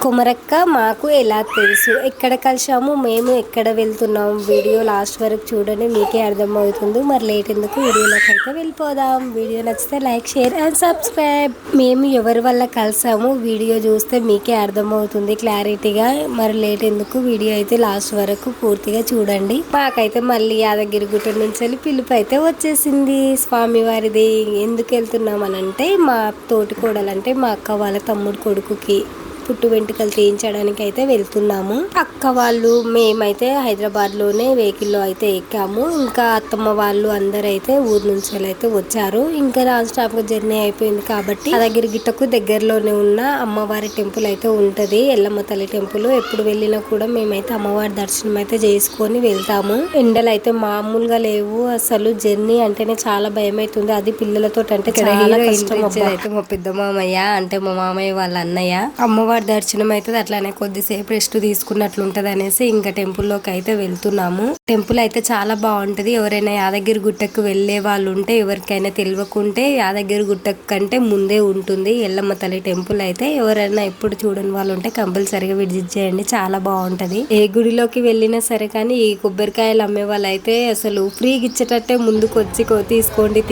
కుమరక్క మాకు ఎలా తెలుసు, ఎక్కడ కలిసాము, మేము ఎక్కడ వెళ్తున్నాం, వీడియో లాస్ట్ వరకు చూడండి, మీకే అర్థమవుతుంది. మరి లేట్ ఎందుకు, వీడియోలోకి అయితే వెళ్ళిపోదాం. వీడియో నచ్చితే లైక్, షేర్ అండ్ సబ్స్క్రైబ్. మేము ఎవరి వల్ల కలిసాము వీడియో చూస్తే మీకే అర్థమవుతుంది క్లారిటీగా. మరి లేట్ ఎందుకు, వీడియో అయితే లాస్ట్ వరకు పూర్తిగా చూడండి. మాకైతే మళ్ళీ యాదగిరిగుట్ట నుంచి వెళ్ళి పిలుపు అయితే వచ్చేసింది స్వామివారిది. ఎందుకు వెళ్తున్నాం అని అంటే, మా తోటి కోడలంటే మా అక్క వాళ్ళ తమ్ముడు కొడుకుకి పుట్టు వెంట్రుకలు తీయించడానికి అయితే వెళ్తున్నాము. అక్క వాళ్ళు మేమైతే హైదరాబాద్ లోనే వెహికల్లో అయితే ఎక్కాము. ఇంకా అత్తమ్మ వాళ్ళు అందరు అయితే ఊరు నుంచి అయితే వచ్చారు. ఇంకా నాన్ స్టాప్ జర్నీ అయిపోయింది కాబట్టి యాదగిరిగుట్టకు దగ్గరలోనే ఉన్న అమ్మవారి టెంపుల్ అయితే ఉంటది, ఎల్లమ్మ తల్లి టెంపుల్. ఎప్పుడు వెళ్ళినా కూడా మేమైతే అమ్మవారి దర్శనం అయితే చేసుకొని వెళ్తాము. ఎండలు అయితే మామూలుగా లేవు అసలు. జర్నీ అంటేనే చాలా భయం అవుతుంది, అది పిల్లలతో అంటే చాలా కష్టం. అయితే మా పెద్ద మామయ్య అంటే మా మామయ్య వాళ్ళ అన్నయ్య అమ్మవారి దర్శనం అయితే అట్లానే కొద్దిసేపు రెస్ట్ తీసుకున్నట్లు ఉంటది అనేసి ఇంకా టెంపుల్లోకి అయితే వెళ్తున్నాము. టెంపుల్ అయితే చాలా బాగుంటది. ఎవరైనా యాదగిరిగుట్టకు వెళ్లే వాళ్ళు ఉంటే, ఎవరికైనా తెలియకుంటే యాదగిరిగుట్ట కంటే ముందే ఉంటుంది ఎల్లమ్మ తల్లి టెంపుల్ అయితే. ఎవరైనా ఎప్పుడు చూడని వాళ్ళు ఉంటే కంపల్సరిగా విజిట్ చేయండి, చాలా బాగుంటది. ఏ గుడిలోకి వెళ్ళినా సరే కానీ ఈ కొబ్బరికాయలు అమ్మే వాళ్ళు అయితే అసలు ఫ్రీగా ఇచ్చేటట్టే ముందుకు వచ్చి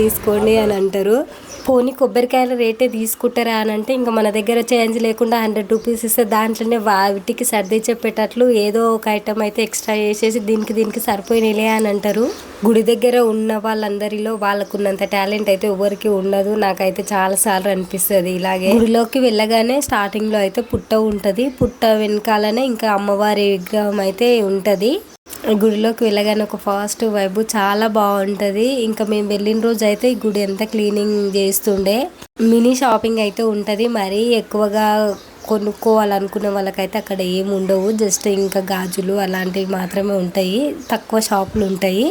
తీసుకోండి అని అంటారు. పోనీ కొబ్బరికాయల రేటే తీసుకుంటారా అని అంటే, ఇంకా మన దగ్గర చేంజ్ లేకుండా 100 రూపీస్ ఇస్తే దాంట్లోనే వాటికి సర్ది చెప్పేటట్లు ఏదో ఒక ఐటమ్ అయితే ఎక్స్ట్రా చేసేసి దీనికి సరిపోయినలే అని అంటారు. గుడి దగ్గర ఉన్న వాళ్ళందరిలో వాళ్ళకున్నంత టాలెంట్ అయితే ఎవరికి ఉండదు. నాకైతే చాలా సార్లు అనిపిస్తుంది ఇలాగే. గుడిలోకి వెళ్ళగానే స్టార్టింగ్ లో అయితే పుట్ట ఉంటది, పుట్ట వెనకాలనే ఇంకా అమ్మవారి విగ్రహం అయితే ఉంటది. గుడిలోకి వెళ్ళగానే ఒక పాజిటివ్ వైబ్ చాలా బాగుంటది. ఇంకా మేము వెళ్ళిన రోజు అయితే ఈ గుడి అంతా క్లీనింగ్ చేస్తుండే. మినీ షాపింగ్ అయితే ఉంటది, మరి ఎక్కువగా కొనుక్కోవాలనుకునే వాళ్ళకైతే అక్కడ ఏమి ఉండవు, జస్ట్ ఇంకా గాజులు అలాంటివి మాత్రమే ఉంటాయి, తక్కువ షాపులు ఉంటాయి.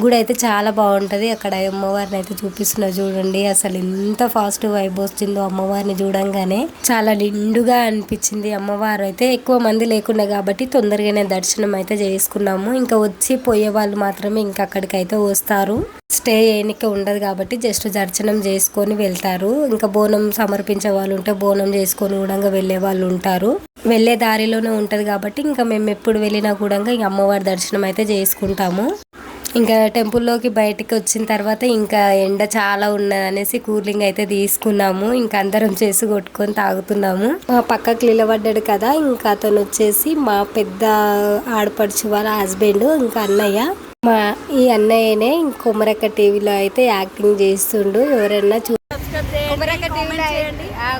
గుడి అయితే చాలా బాగుంటది. అక్కడ అమ్మవారిని అయితే చూపిస్తున్నా చూడండి, అసలు ఎంత పాజిటివ్ వైబ్ వచ్చిందో అమ్మవారిని చూడంగానే. చాలా నిండుగా అనిపించింది. అమ్మవారు అయితే ఎక్కువ మంది లేకుండా కాబట్టి తొందరగానే దర్శనం అయితే చేసుకున్నాము. ఇంకా వచ్చి పోయే వాళ్ళు మాత్రమే ఇంకా అక్కడికైతే వస్తారు, స్టే చేయనికే ఉండదు కాబట్టి జస్ట్ దర్శనం చేసుకొని వెళ్తారు. ఇంకా బోనం సమర్పించే వాళ్ళు ఉంటే బోనం చేసుకొని కూడా వెళ్ళే వాళ్ళు ఉంటారు. వెళ్ళే దారిలోనే ఉంటది కాబట్టి ఇంకా మేము ఎప్పుడు వెళ్ళినా కూడా ఇంకా అమ్మవారి దర్శనం అయితే చేసుకుంటాము. ఇంకా టెంపుల్లోకి బయటికి వచ్చిన తర్వాత ఇంకా ఎండ చాలా ఉన్నది అనేసి కూలింగ్ అయితే తీసుకున్నాము. ఇంకా అందరం చేసి కొట్టుకొని తాగుతున్నాము. మా పక్కకు నిలబడ్డాడు కదా, ఇంకా అతను వచ్చేసి మా పెద్ద ఆడపడుచు వాళ్ళ హస్బెండ్, ఇంకా అన్నయ్య. ఈ అన్నయ్యనే కొమరక్క టీవీలో అయితే యాక్టింగ్ చేస్తుండు. ఎవరైనా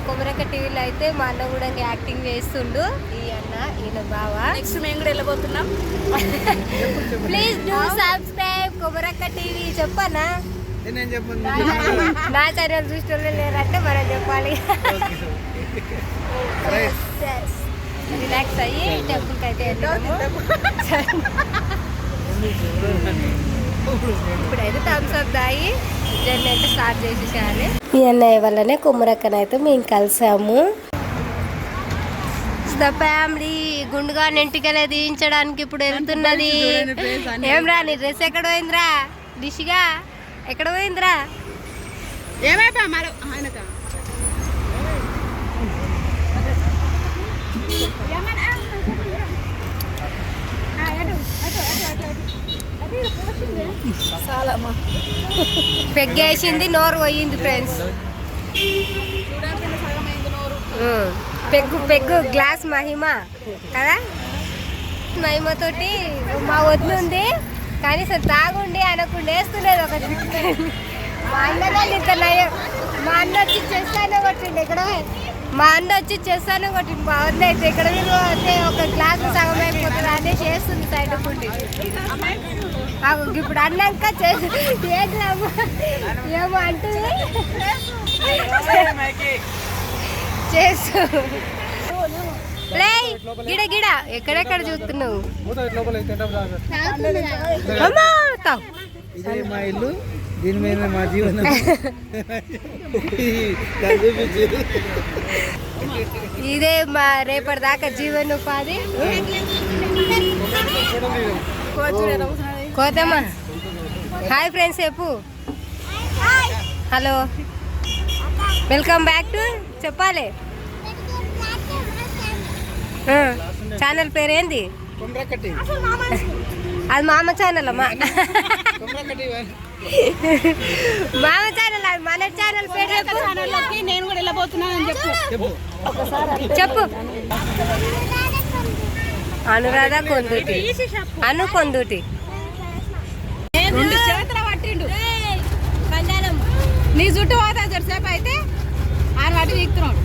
కొమరక్క టీవీలో అయితే మా అన్న కూడా యాక్టింగ్ చేస్తుండు. ఈ అన్న ఈయన బావా. నెక్స్ట్ మేము కూడా వెళ్ళబోతున్నాం. Please do subscribe Komarakka TV. చెప్పనా నా ఛానల్ చూసిన లేరంటే మనం చెప్పాలి. రిలాక్స్ అయ్యి టెంపుల్కి అయితే వెళ్ళాము. ఇప్పుడైతే థమ్స్ అప్ దాగి జర్నీ అయితే స్టార్ట్ చేసేసాను. ఈ అన్నయ్య వల్లనే కొమరక్కనైతే మేము కలిసాము. ఫ్యామిలీ గుండుగా నెంటికలే తీయించడానికి ఇప్పుడు వెళ్తున్నది. ఏం రా నీ డ్రెస్ ఎక్కడ పోయిందిరా, డిష్గా ఎక్కడ పోయిందిరా? ఏమైనా పెగ్గేసింది, నోరు పోయింది ఫ్రెండ్స్. పెగ్గు గ్లాస్ మహిమ కదా, మహిమతోటి మా వద్దు ఉంది కానీ సార్ తాగుండి అనకుండా వేస్తులేదు ఒక. మా అన్నగా ఇంత నయం, మా అన్న వచ్చి చేస్తానే కొట్టిండు ఇక్కడ, మా అన్న వచ్చి చేస్తానే కొట్టిండు. మా వద్ద అయితే ఇక్కడ అయితే ఒక గ్లాస్ సగం అయిపోతుంది అనే చేస్తుంది సైడ్ ఫుడ్. ఇప్పుడు అన్నాక ఏమో అంటుంది చేసు. గిడ గిడ ఎక్కడెక్కడ చూస్తున్నావు? మా ఇల్లు, దీని మీద మా జీవనం. ఇదే మా రేపటి దాకా జీవనోపాధి. కోతమ్మా హాయ్ ఫ్రెండ్స్ చెప్పు. హలో, వెల్కమ్ బ్యాక్ టు చెప్పాలి. ఛానల్ పేరు ఏంది? కొమ్రకట్టి. అది మామ ఛానల్ అమ్మా. కొమ్రకట్టి మామ ఛానల్, అది మన ఛానల్ పేరు చెప్పు. నేను కూడా వెళ్ళబోతున్నాను చెప్పు. చెప్పు. అనురాధ కొందుటి, అను కొందుటి. రెండు చేతుల పట్టిండు నీ చుట్టూ పోతా జరసేపు అయితే ఆయన వాటి తీస్తున్నాడు.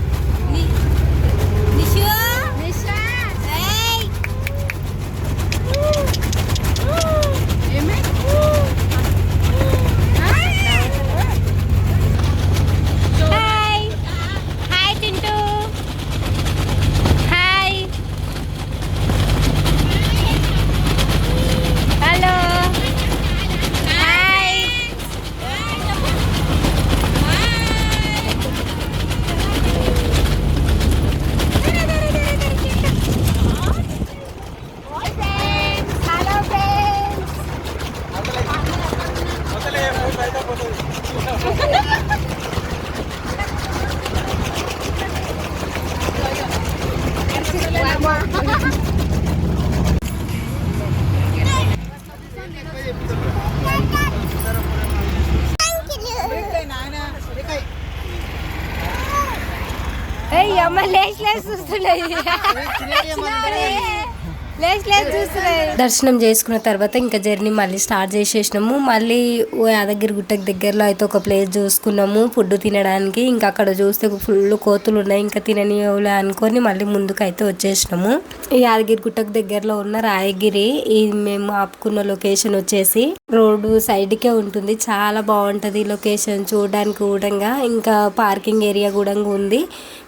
దర్శనం చేసుకున్న తర్వాత ఇంకా జర్నీ మళ్ళీ స్టార్ట్ చేసేసినాము. మళ్ళీ యాదగిరి గుట్టకి దగ్గరలో అయితే ఒక ప్లేస్ చూసుకున్నాము ఫుడ్ తినడానికి. ఇంకా అక్కడ చూస్తే ఫుల్ కోతులు ఉన్నాయి, ఇంకా తిననీయలే అనుకొని మళ్ళీ ముందుకు అయితే వచ్చేసినాము. ఈ యాదగిరి గుట్టకు దగ్గరలో ఉన్న రాయగిరి, ఈ మేము ఆపుకున్న లొకేషన్ వచ్చేసి రోడ్డు సైడ్కే ఉంటుంది. చాలా బాగుంటుంది లొకేషన్ చూడడానికి కూడా. ఇంకా పార్కింగ్ ఏరియా కూడా ఉంది,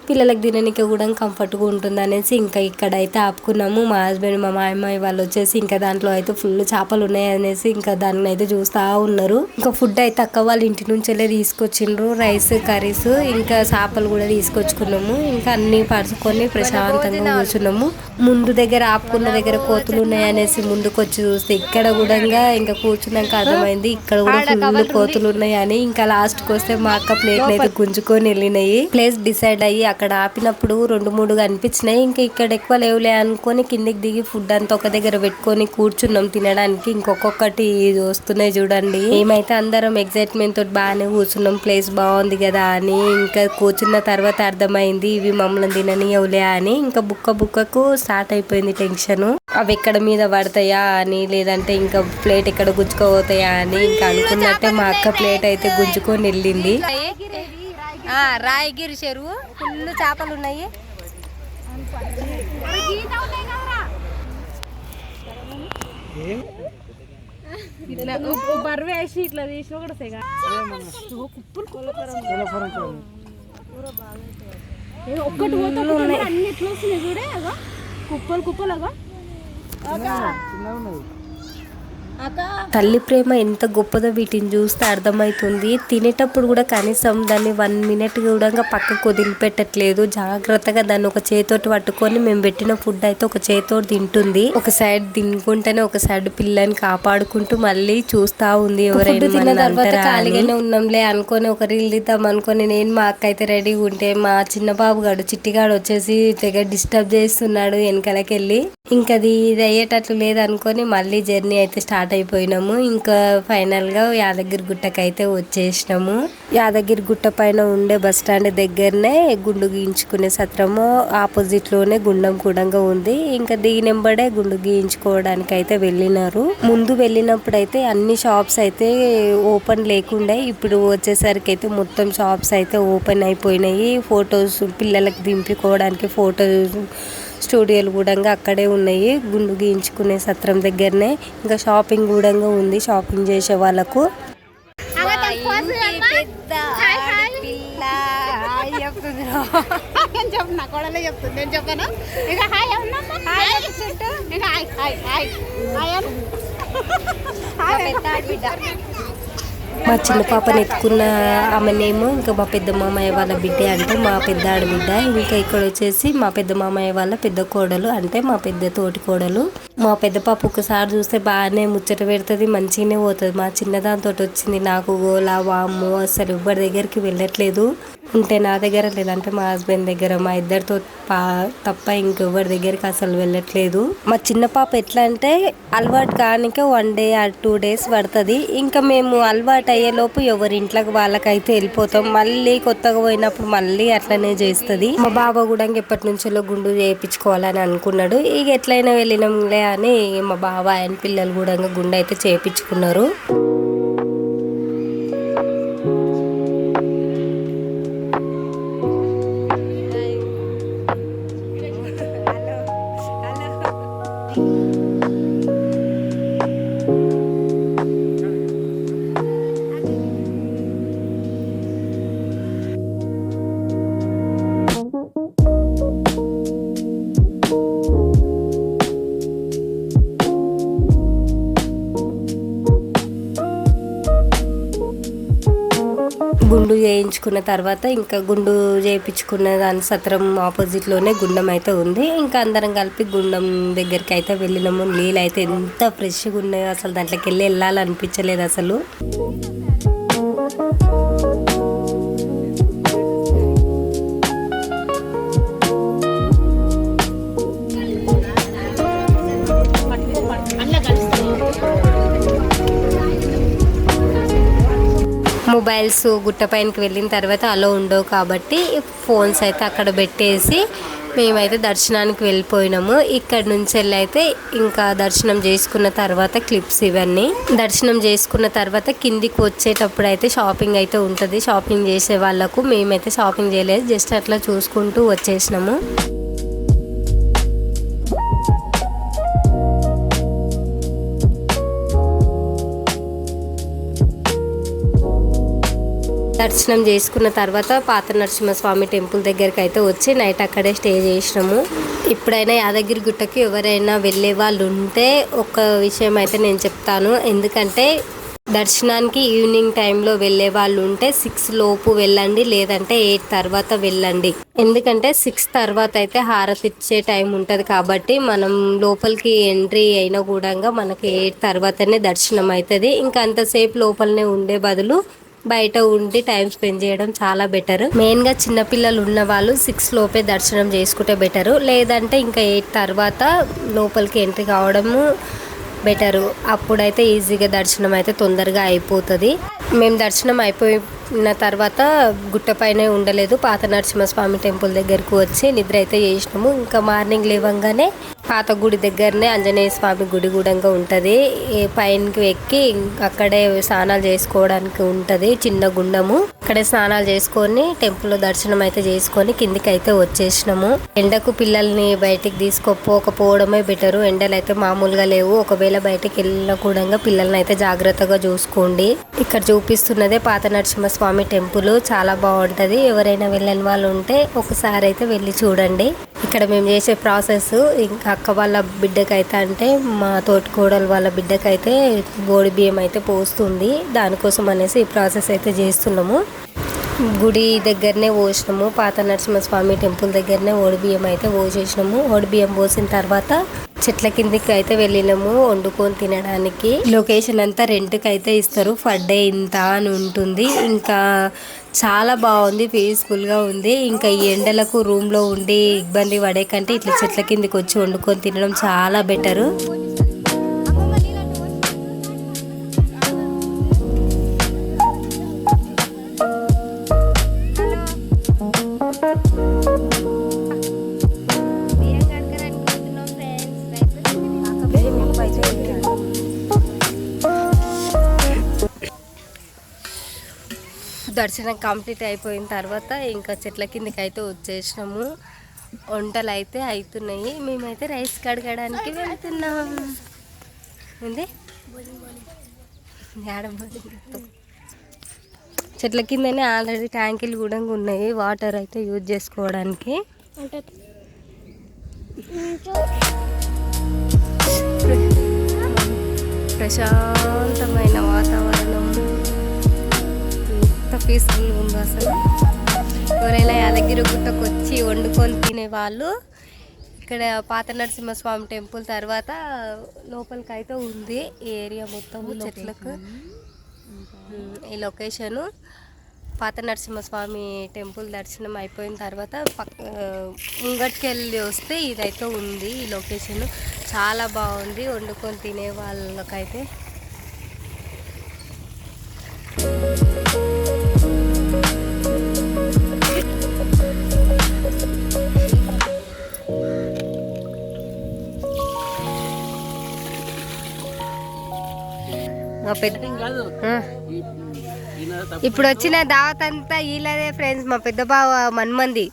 పిల్లలకు తినడానికి కూడా కంఫర్ట్గా ఉంటుంది అనేసి ఇంకా ఇక్కడైతే ఆపుకున్నాము. మా హస్బెండ్ మా మామయ్య వాళ్ళు వచ్చేసి ఇంకా దాంట్లో అయితే ఫుల్ చేపలు ఉన్నాయి అనేసి ఇంకా దాన్ని అయితే చూస్తూ ఉన్నారు. ఇంకా ఫుడ్ అయితే అక్క వాళ్ళ ఇంటి నుంచి వెళ్ళి తీసుకొచ్చిండ్రు, రైస్ కర్రీస్ ఇంకా చేపలు కూడా తీసుకొచ్చుకున్నాము. ఇంకా అన్ని పరుచుకొని ప్రశాంతంగా కూర్చున్నాము. ముందు దగ్గర ఆపుకున్న దగ్గర కోతులు ఉన్నాయి అనేసి ముందుకు వచ్చి చూస్తే ఇక్కడ కూడా ఇంకా కూర్చున్నాక అర్థమైంది ఇక్కడ కూడా ఫుల్ కోతులు ఉన్నాయి అని. ఇంకా లాస్ట్ కి వస్తే మా అక్క ప్లేట్ అయితే గుంజుకొని వెళ్ళినాయి. ప్లేస్ డిసైడ్ అయ్యి అక్కడ ఆపినప్పుడు 2-3 కనిపించినాయి. ఇంకా ఇక్కడ ఎక్కువ లేవులే అనుకొని కిందికి దిగి ఫుడ్ అంతా ఒక దగ్గర పెట్టుకొని కూర్చున్నాం తినడానికి. ఇంకొకటి వస్తున్నాయి చూడండి. మేమైతే అందరం ఎగ్జైట్మెంట్ తోటి బాగానే కూర్చున్నాం, ప్లేస్ బాగుంది కదా అని. ఇంకా కూర్చున్న తర్వాత అర్థమైంది ఇవి మమ్మల్ని తిననీయవులే అని. ఇంకా బుక్కకు స్టార్ట్ అయిపోయింది టెన్షన్, అవి ఎక్కడ మీద పడతాయా అని, లేదంటే ఇంకా ప్లేట్ ఎక్కడ గుంజుకోపోతాయా అని. ఇంకా అనుకున్నట్టే మా అక్క ప్లేట్ అయితే గుంజుకొని వెళ్ళింది. రాయగిరి చెరువు ఫుల్ చేపలు ఉన్నాయి. ఇట్లా బరువు వేసి ఇట్లా తీసిన కూడా ఒక్కటి పోతే అన్ని ఎట్లా వస్తున్నాయి చూడే, అగా కుప్పలు అగా. తల్లి ప్రేమ ఎంత గొప్పదో వీటిని చూస్తే అర్థమవుతుంది. తినేటప్పుడు కూడా కనీసం దాన్ని 1 మినిట్ కూడా పక్కకు వదిలిపెట్టట్లేదు. జాగ్రత్తగా దాన్ని ఒక చేతోటి పట్టుకొని మేము పెట్టిన ఫుడ్ అయితే ఒక చేతోటి తింటుంది. ఒక సైడ్ తినుకుంటేనే ఒక సైడ్ పిల్లని కాపాడుకుంటూ మళ్ళీ చూస్తా ఉంది. ఎవరైనా తిన్న తర్వాత ఖాళీగానే ఉన్నాంలే అనుకొని ఒక రీల్ తీద్దాం అనుకొని నేను మా అక్క అయితే రెడీగా ఉంటే మా చిన్న బాబు గాడు చిట్టిగాడు వచ్చేసి తెగ డిస్టర్బ్ చేస్తున్నాడు వెనకలకెళ్ళి. ఇంకా ఇది అయ్యేటట్లు లేదనుకొని మళ్ళీ జర్నీ అయితే స్టార్ట్ అయిపోయినాము. ఇంకా ఫైనల్ గా యాదగిరి గుట్టకి అయితే వచ్చేసినాము. యాదగిరి గుట్ట పైన ఉండే బస్ స్టాండ్ దగ్గరనే గుండు గీయించుకునే సత్రము ఆపోజిట్ లోనే గుండం కూడా ఉంది. ఇంకా దీనెంబడే గుండు గీయించుకోవడానికి అయితే వెళ్ళినారు. ముందు వెళ్ళినప్పుడు అయితే అన్ని షాప్స్ అయితే ఓపెన్ లేకుండే, ఇప్పుడు వచ్చేసరికి అయితే మొత్తం షాప్స్ అయితే ఓపెన్ అయిపోయినాయి. ఫొటోస్ పిల్లలకు దింపుకోవడానికి ఫోటో స్టూడియోలు కూడా అక్కడే ఉన్నాయి గుండు గీయించుకునే సత్రం దగ్గరనే. ఇంకా షాపింగ్ కూడా ఉంది షాపింగ్ చేసే వాళ్ళకు. మా చిన్న పాపని ఎత్తుకున్న ఆమెనేమో ఇంకా మా పెద్ద మామయ్య వాళ్ళ బిడ్డ అంటే మా పెద్ద ఆడబిడ్డ. ఇంకా ఇక్కడ వచ్చేసి మా పెద్ద మామయ్య వాళ్ళ పెద్ద కోడలు అంటే మా పెద్ద తోటి కోడలు. మా పెద్ద పాప ఒకసారి చూస్తే బాగానే ముచ్చట పెడుతుంది, మంచిగానే పోతుంది. మా చిన్నదాంతో వచ్చింది నాకు గోలా వాము అసలు ఎవ్వరి దగ్గరికి వెళ్ళట్లేదు. ఉంటే నా దగ్గర, లేదంటే మా హస్బెండ్ దగ్గర, మా ఇద్దరితో తప్ప ఇంకెవరి దగ్గరికి అసలు వెళ్ళట్లేదు. మా చిన్న పాప ఎట్లా అంటే అలవాటు కానికే 1 day or 2 days పడుతుంది. ఇంకా మేము అలవాటు అయ్యేలోపు ఎవరి ఇంట్లోకి వాళ్ళకైతే వెళ్ళిపోతాం. మళ్ళీ కొత్తగా పోయినప్పుడు మళ్ళీ అట్లనే చేస్తుంది. మా బాబా కూడా ఎప్పటి నుంచో గుండు చేయించుకోవాలని అనుకున్నాడు. ఇక ఎట్లయినా వెళ్ళినాంలే అని మా బాబా ఆయన పిల్లలు కూడా గుండు అయితే చేయించుకున్నారు. గుండు చేయించుకున్న తర్వాత ఇంకా గుండు చేయించుకున్న దాని సత్రం ఆపోజిట్లోనే గుండం అయితే ఉంది. ఇంకా అందరం కలిపి గుండం దగ్గరికి అయితే వెళ్ళినాము. నీళ్ళు అయితే ఎంత ఫ్రెష్గా ఉన్నాయో అసలు దాంట్లోకి వెళ్ళాలనిపించలేదు అసలు. మొబైల్స్ గుట్ట పైనకి వెళ్ళిన తర్వాత అలా ఉండవు కాబట్టి ఫోన్స్ అయితే అక్కడ పెట్టేసి మేమైతే దర్శనానికి వెళ్ళిపోయినాము. ఇక్కడ నుంచి వెళ్ళి అయితే ఇంకా దర్శనం చేసుకున్న తర్వాత క్లిప్స్ ఇవన్నీ దర్శనం చేసుకున్న తర్వాత కిందికి వచ్చేటప్పుడు అయితే షాపింగ్ అయితే ఉంటుంది. షాపింగ్ చేసే వాళ్ళకు మేమైతే షాపింగ్ చేయలేదు, జస్ట్ అట్లా చూసుకుంటూ వచ్చేసినాము. దర్శనం చేసుకున్న తర్వాత పాత నరసింహస్వామి టెంపుల్ దగ్గరికి అయితే వచ్చి నైట్ అక్కడే స్టే చేసినాము. ఇప్పుడైనా యాదగిరి గుట్టకి ఎవరైనా వెళ్ళే వాళ్ళు ఉంటే ఒక విషయం అయితే నేను చెప్తాను. ఎందుకంటే దర్శనానికి ఈవినింగ్ టైంలో వెళ్ళే వాళ్ళు ఉంటే 6 లోపు వెళ్ళండి, లేదంటే 8 తర్వాత వెళ్ళండి. ఎందుకంటే 6 తర్వాత అయితే హారతి ఇచ్చే టైం ఉంటుంది కాబట్టి మనం లోపలికి ఎంట్రీ అయినా కూడా మనకి 8 తర్వాతనే దర్శనం అవుతుంది. ఇంకా అంతసేపు లోపలనే ఉండే బదులు బయట ఉండి టైం స్పెండ్ చేయడం చాలా బెటర్. మెయిన్గా చిన్నపిల్లలు ఉన్న వాళ్ళు 6 లోపే దర్శనం చేసుకుంటే బెటరు, లేదంటే ఇంకా 8 తర్వాత లోపలికి ఎంట్రీ కావడము బెటరు. అప్పుడైతే ఈజీగా దర్శనం అయితే తొందరగా అయిపోతుంది. మేము దర్శనం అయిపోయిన తర్వాత గుట్టపైనే ఉండలేదు, పాత నరసింహస్వామి టెంపుల్ దగ్గరకు వచ్చి నిద్ర అయితే చేసినాము. ఇంకా మార్నింగ్ లేవంగానే పాత గుడి దగ్గరనే ఆంజనేయ స్వామి గుడి కూడా ఉంటుంది. పైనకి ఎక్కి అక్కడే స్నానాలు చేసుకోవడానికి ఉంటుంది చిన్న గుండము. అక్కడే స్నానాలు చేసుకొని టెంపుల్లో దర్శనం అయితే చేసుకొని కిందికి అయితే వచ్చేసినాము. ఎండకు పిల్లల్ని బయటికి తీసుకోపోకపోవడమే బెటరు. ఎండలు అయితే మామూలుగా లేవు. ఒకవేళ బయటికి వెళ్ళినా కూడా పిల్లల్ని అయితే జాగ్రత్తగా చూసుకోండి. ఇక్కడ చూపిస్తున్నదే పాత నరసింహస్వామి టెంపుల్, చాలా బాగుంటుంది. ఎవరైనా వెళ్ళని వాళ్ళు ఉంటే ఒకసారి అయితే వెళ్ళి చూడండి. ఇక్కడ మేము చేసే ప్రాసెస్ ఇంకా అక్క వాళ్ళ బిడ్డకైతే అంటే మా తోటికోడలు వాళ్ళ బిడ్డకైతే గోడి బియ్యం అయితే పోస్తుంది. దానికోసం అనేసి ఈ ప్రాసెస్ అయితే చేస్తున్నాము. గుడి దగ్గరనే పోసినాము, పాత నరసింహస్వామి టెంపుల్ దగ్గరనే ఓడి బియ్యం అయితే పోసేసినాము. ఓడి బియ్యం పోసిన తర్వాత చెట్ల కిందికి అయితే వెళ్ళినాము వండుకొని తినడానికి. లొకేషన్ అంతా రెంట్కి అయితే ఇస్తారు, పర్ డే ఇంత అని ఉంటుంది. ఇంకా చాలా బాగుంది, పీస్ఫుల్గా ఉంది. ఇంకా ఈ ఎండలకు రూమ్లో ఉండి ఇబ్బంది పడే కంటే ఇట్లా చెట్ల కిందికి వచ్చి వండుకొని తినడం చాలా బెటరు. దర్శనం కంప్లీట్ అయిపోయిన తర్వాత ఇంకా చెట్ల కిందకి అయితే వచ్చేసినాము. వంటలు అయితే అవుతున్నాయి. మేమైతే రైస్ కడగడానికి వెళ్తున్నాం. ఉంది చెట్ల కిందనే ఆల్రెడీ ట్యాంకులు కూడా ఉన్నాయి, వాటర్ అయితే యూజ్ చేసుకోవడానికి. ప్రశాంతమైన వాతావరణం, ఎంత పీస్ఫుల్గా ఉందో అసలు. ఎవరైనా యాదగిరి గుట్టకు వచ్చి వండుకొని తినే వాళ్ళు ఇక్కడ పాత నరసింహస్వామి టెంపుల్ తర్వాత లోపలికి అయితే ఉంది. ఈ ఏరియా మొత్తం చెట్లకు ఈ లొకేషను పాత నరసింహస్వామి టెంపుల్ దర్శనం అయిపోయిన తర్వాత ముంగటికి వెళ్ళి వస్తే ఇదైతే ఉంది. ఈ లొకేషన్ చాలా బాగుంది వండుకొని తినే వాళ్ళకైతే. మా పెద్ద ఇప్పుడు వచ్చిన దావత్ అంతా వీళ్ళదే ఫ్రెండ్స్. మా పెద్ద బావ మన్మంది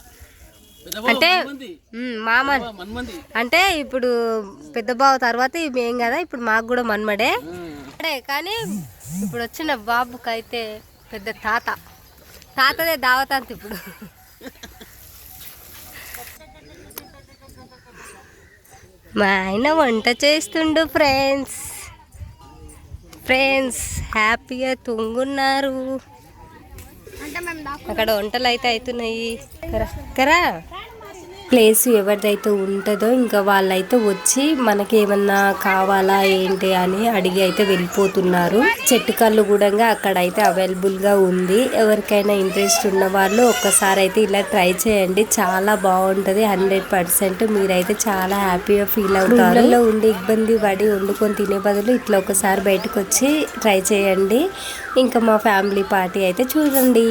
అంటే మామ అంటే ఇప్పుడు పెద్ద బావ తర్వాత ఏం కదా, ఇప్పుడు మాకు కూడా మన్మడే. కానీ ఇప్పుడు వచ్చిన బాబుకైతే పెద్ద తాతదే దావత్ అంత. ఇప్పుడు మా ఆయన వంట చేస్తుండు ఫ్రెండ్స్ హ్యాపీగా తుంగున్నారు. అక్కడ వంటలు అయితే అవుతున్నాయి కరా. ప్లేస్ ఎవరిదైతే ఉంటుందో ఇంకా వాళ్ళైతే వచ్చి మనకి ఏమన్నా కావాలా ఏంటి అని అడిగి అయితే వెళ్ళిపోతున్నారు. చెట్టు కళ్ళు కూడా అక్కడైతే అవైలబుల్గా ఉంది. ఎవరికైనా ఇంట్రెస్ట్ ఉన్న వాళ్ళు ఒక్కసారి అయితే ఇలా ట్రై చేయండి, చాలా బాగుంటుంది. 100% మీరైతే చాలా హ్యాపీగా ఫీల్ అవుతారు. ఊళ్ళో ఉండి ఇబ్బంది పడి వండుకొని తినే బదులు ఇట్లా ఒకసారి బయటకు వచ్చి ట్రై చేయండి. ఇంకా మా ఫ్యామిలీ పార్టీ అయితే చూడండి.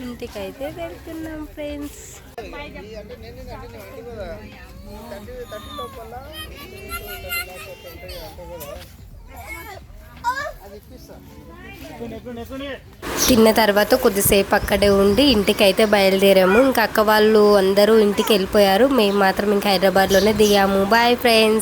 ఇంటికైతే వెళ్తున్నాం ఫ్రెండ్స్. తిన్న తర్వాత కొద్దిసేపు అక్కడే ఉండి ఇంటికైతే బయలుదేరాము. ఇంకా అక్క వాళ్ళు అందరూ ఇంటికి వెళ్ళిపోయారు. మేము మాత్రం ఇంకా హైదరాబాద్లోనే దిగాము. Bye friends.